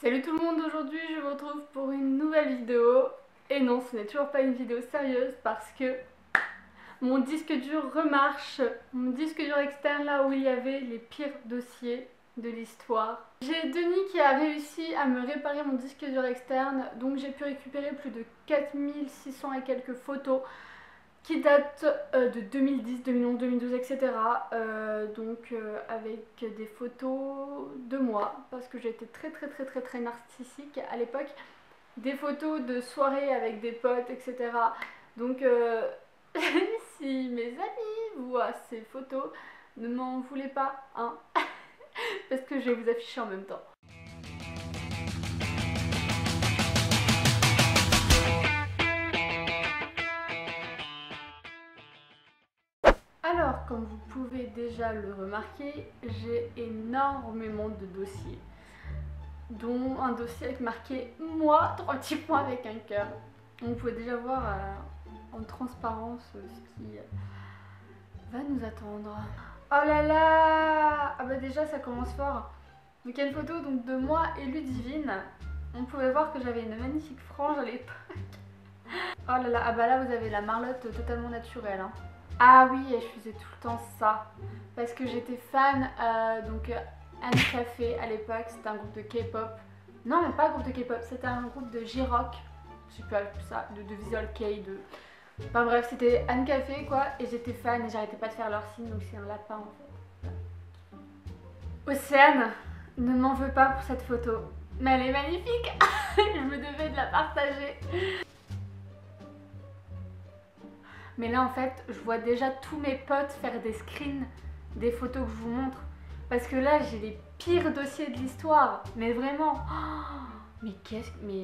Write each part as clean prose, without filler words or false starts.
Salut tout le monde, aujourd'hui je vous retrouve pour une nouvelle vidéo. Et non, ce n'est toujours pas une vidéo sérieuse parce que mon disque dur remarche. Mon disque dur externe, là où il y avait les pires dossiers de l'histoire. J'ai Denis qui a réussi à me réparer mon disque dur externe, donc j'ai pu récupérer plus de 4600 et quelques photos qui datent de 2010, 2011, 2012, etc. Avec des photos de moi, parce que j'étais très narcissique à l'époque. Des photos de soirées avec des potes, etc. Donc si mes amis voient ces photos, ne m'en voulez pas, hein, parce que je vais vous afficher en même temps. Alors, comme vous pouvez déjà le remarquer, j'ai énormément de dossiers, dont un dossier avec marqué moi, 3 petits points avec un cœur. Vous pouvez déjà voir en transparence ce qui va nous attendre. Oh là là! Ah bah déjà ça commence fort. Donc il y a une photo donc, de moi et Ludivine. On pouvait voir que j'avais une magnifique frange à l'époque. Oh là là, ah bah là vous avez la marlotte totalement naturelle, hein. Ah oui, et je faisais tout le temps ça parce que j'étais fan Anne Café à l'époque, c'était un groupe de K-pop. Non, pas un groupe de K-pop, c'était un groupe de J-rock, je sais pas ça, de Visual K, de... Enfin bref, c'était Anne Café quoi, et j'étais fan et j'arrêtais pas de faire leur signe, donc c'est un lapin en fait. Océane, ne m'en veux pas pour cette photo, mais elle est magnifique. Je me devais de la partager. Mais là en fait, je vois déjà tous mes potes faire des screens des photos que je vous montre. Parce que là, j'ai les pires dossiers de l'histoire. Mais vraiment. Mais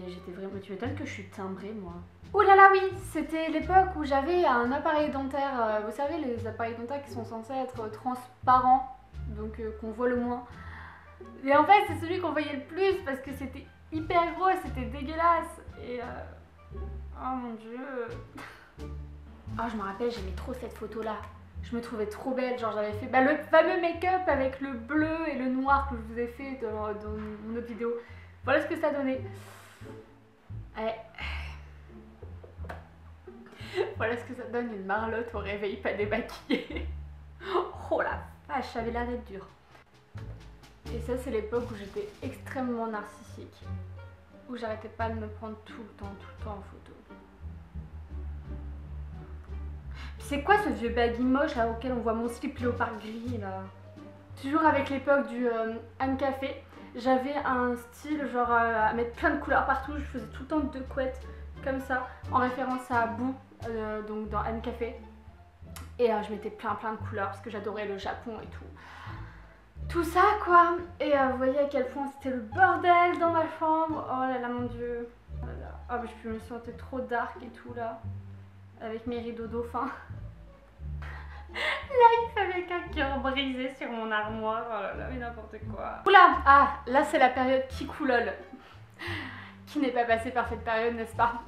j'étais vraiment... Tu m'étonnes que je suis timbrée, moi. Oh là là, oui, c'était l'époque où j'avais un appareil dentaire. Vous savez, les appareils dentaires qui sont censés être transparents. Donc qu'on voit le moins. Et en fait, c'est celui qu'on voyait le plus parce que c'était hyper gros, c'était dégueulasse. Et oh mon dieu. Oh, je me rappelle, j'aimais trop cette photo-là. Je me trouvais trop belle, genre j'avais fait le fameux make-up avec le bleu et le noir que je vous ai fait dans mon autre vidéo. Voilà ce que ça donnait. Ouais. Voilà ce que ça donne une marlotte au réveil pas démaquillée. Oh la vache, ça avait l'air d'être dur. Et ça c'est l'époque où j'étais extrêmement narcissique. Où j'arrêtais pas de me prendre tout le temps en photo. C'est quoi ce vieux baggy moche là auquel on voit mon slip léopard gris là? Toujours avec l'époque du Anne Café, j'avais un style genre à mettre plein de couleurs partout, je faisais tout le temps 2 couettes comme ça, en référence à Boo, donc dans Anne Café. Et je mettais plein de couleurs parce que j'adorais le Japon et tout. Tout ça quoi, et vous voyez à quel point c'était le bordel dans ma chambre. Oh là là mon dieu. Oh là là. Oh, mais je me sentais trop dark et tout là, avec mes rideaux dauphins. Là, il fallait qu'un cœur brisé sur mon armoire. Oh là là, mais n'importe quoi. Oula! Ah, là, c'est la période Kikoulol. Qui n'est pas passée par cette période, n'est-ce pas?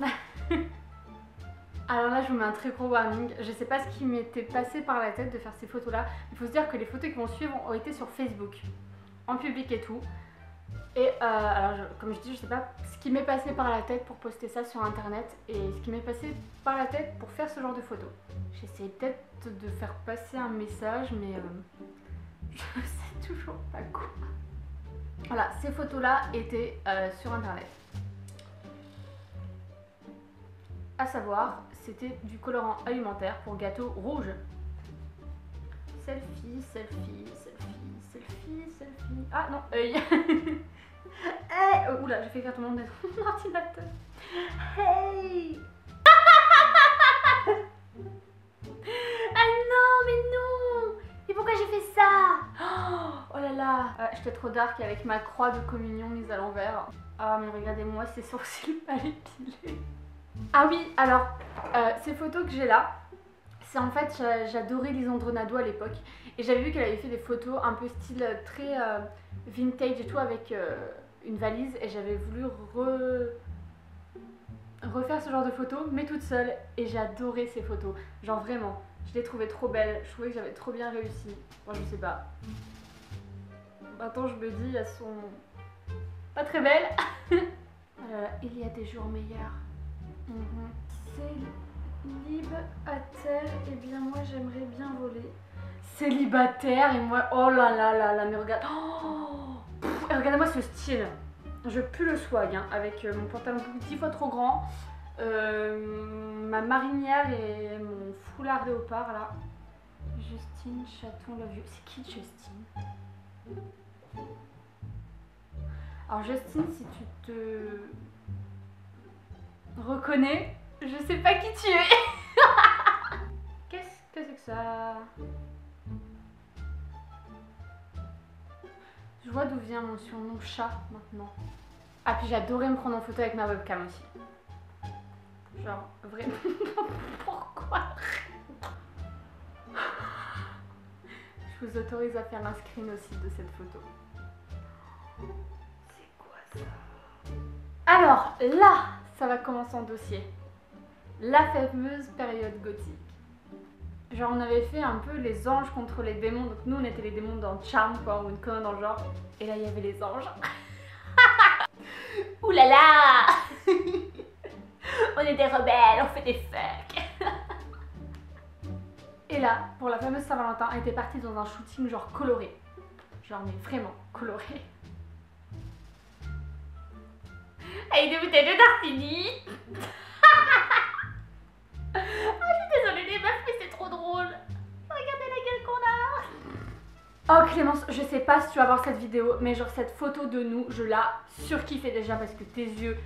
Alors là, je vous mets un très gros warning. Je sais pas ce qui m'était passé par la tête de faire ces photos-là. Il faut se dire que les photos qui vont suivre ont été sur Facebook, en public et tout. Et comme je dis, je sais pas ce qui m'est passé par la tête pour poster ça sur internet et ce qui m'est passé par la tête pour faire ce genre de photos. J'essaie peut-être de faire passer un message, mais je sais toujours pas quoi. Voilà, ces photos-là étaient sur internet. À savoir, c'était du colorant alimentaire pour gâteau rouge. Selfie, selfie, selfie, selfie, selfie. Ah non, œil. Hey, oula, j'ai fait exactement de mon ordinateur. Hey. Ah non, mais non. Mais pourquoi j'ai fait ça? Oh là là. J'étais trop dark avec ma croix de communion mise à l'envers. Ah mais regardez-moi ces sourcils pas épilés. Ah oui, alors, ces photos que j'ai là, c'est en fait, j'adorais Lisandro Nado à l'époque. Et j'avais vu qu'elle avait fait des photos un peu style très vintage et tout avec une valise. Et j'avais voulu refaire ce genre de photos, mais toute seule. Et j'ai adoré ces photos. Genre vraiment, je les trouvais trop belles. Je trouvais que j'avais trop bien réussi. Moi, je sais pas. Maintenant, je me dis, elles sont pas très belle. Il y a des jours meilleurs. Célibataire, et bien moi j'aimerais bien voler. Célibataire et moi, oh là là là là, mais regarde, regardez-moi ce style. Je pue le swag hein, avec mon pantalon 10 fois trop grand, ma marinière et mon foulard léopard là. Justine Chaton le vieux. C'est qui Justine? Alors Justine, si tu te reconnais, je sais pas qui tu es. Qu'est-ce que c'est que ça? Je vois d'où vient mon surnom chat maintenant. Ah puis j'adorais me prendre en photo avec ma webcam aussi. Genre vraiment. Pourquoi? Je vous autorise à faire un screen aussi de cette photo. C'est quoi ça? Alors là, ça va commencer en dossier. La fameuse période gothique. Genre on avait fait un peu les anges contre les démons. Donc nous on était les démons dans Charm quoi, ou une connerie dans le genre. Et là il y avait les anges. Ouh là là. On est des rebelles, on fait des fuck. Et là, pour la fameuse Saint-Valentin, on était partie dans un shooting genre coloré. Genre mais vraiment coloré. Avec des bouteilles de Dartini. Ah, je suis désolée les meufs, mais c'est trop drôle. Regardez la gueule qu'on a. Oh Clémence, je sais pas si tu vas voir cette vidéo, mais genre cette photo de nous, je la surkiffais déjà parce que tes yeux,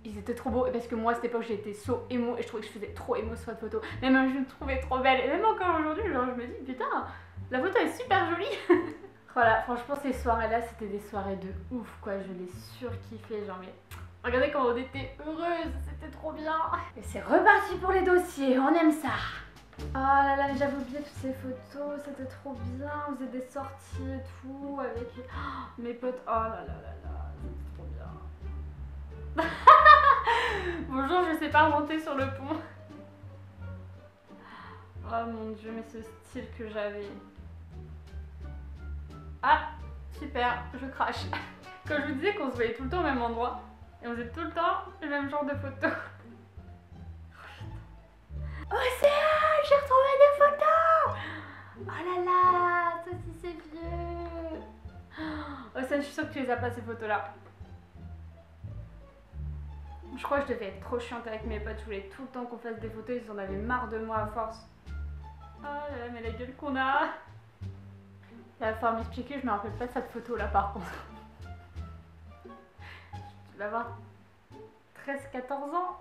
ils étaient trop beaux. Et parce que moi à cette époque j'étais so émo et je trouvais que je faisais trop émo sur cette photo. Mais même je me trouvais trop belle. Et même encore aujourd'hui, genre je me dis putain, la photo est super jolie. Voilà, franchement ces soirées là c'était des soirées de ouf quoi, je les surkiffais genre mais... Regardez comment on était heureuses, c'était trop bien. Et c'est reparti pour les dossiers, on aime ça. Oh là là, mais j'avais oublié toutes ces photos, c'était trop bien. On faisait des sorties et tout avec mes potes. Oh là là là là, c'était trop bien. Bonjour, je sais pas remonter sur le pont. Oh mon dieu, mais ce style que j'avais. Ah, super, je crache. Quand je vous disais qu'on se voyait tout le temps au même endroit. Et on faisait tout le temps le même genre de photos. Océane, j'ai retrouvé des photos. Oh là là, ça aussi c'est vieux. Océane, je suis sûre que tu les as pas ces photos là. Je crois que je devais être trop chiante avec mes potes. Je voulais tout le temps qu'on fasse des photos. Ils en avaient marre de moi à force. Oh là là, mais la gueule qu'on a. Il va falloir m'expliquer, je me rappelle pas de cette photo là par contre. Tu vas voir 13-14 ans.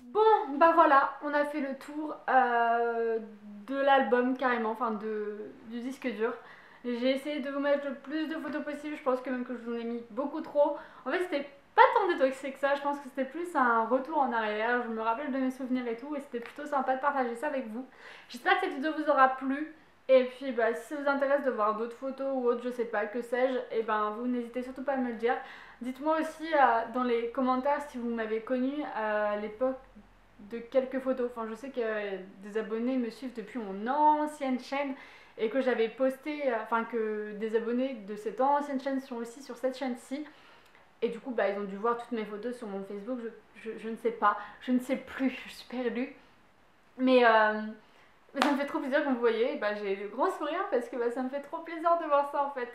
Bon, bah voilà, on a fait le tour de l'album carrément, enfin du disque dur. J'ai essayé de vous mettre le plus de photos possible, je pense que même que je vous en ai mis beaucoup trop. En fait c'était pas tant détoxé que ça, je pense que c'était plus un retour en arrière, je me rappelle de mes souvenirs et tout, et c'était plutôt sympa de partager ça avec vous. J'espère que cette vidéo vous aura plu. Et puis bah, si ça vous intéresse de voir d'autres photos ou autres, je sais pas, que sais-je, et ben vous n'hésitez surtout pas à me le dire. Dites-moi aussi dans les commentaires si vous m'avez connu à l'époque de quelques photos. Enfin je sais que des abonnés me suivent depuis mon ancienne chaîne et que j'avais posté, enfin que des abonnés de cette ancienne chaîne sont aussi sur cette chaîne-ci. Et du coup bah, ils ont dû voir toutes mes photos sur mon Facebook, je ne sais pas, je ne sais plus, je suis perdue. Mais ça me fait trop plaisir que vous voyez, bah, j'ai le grand sourire parce que bah, ça me fait trop plaisir de voir ça en fait.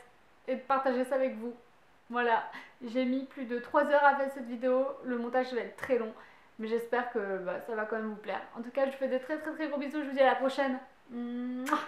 Et de partager ça avec vous. Voilà, j'ai mis plus de 3 heures à faire cette vidéo, le montage va être très long. Mais j'espère que bah, ça va quand même vous plaire. En tout cas, je vous fais de très gros bisous, je vous dis à la prochaine. Mouah.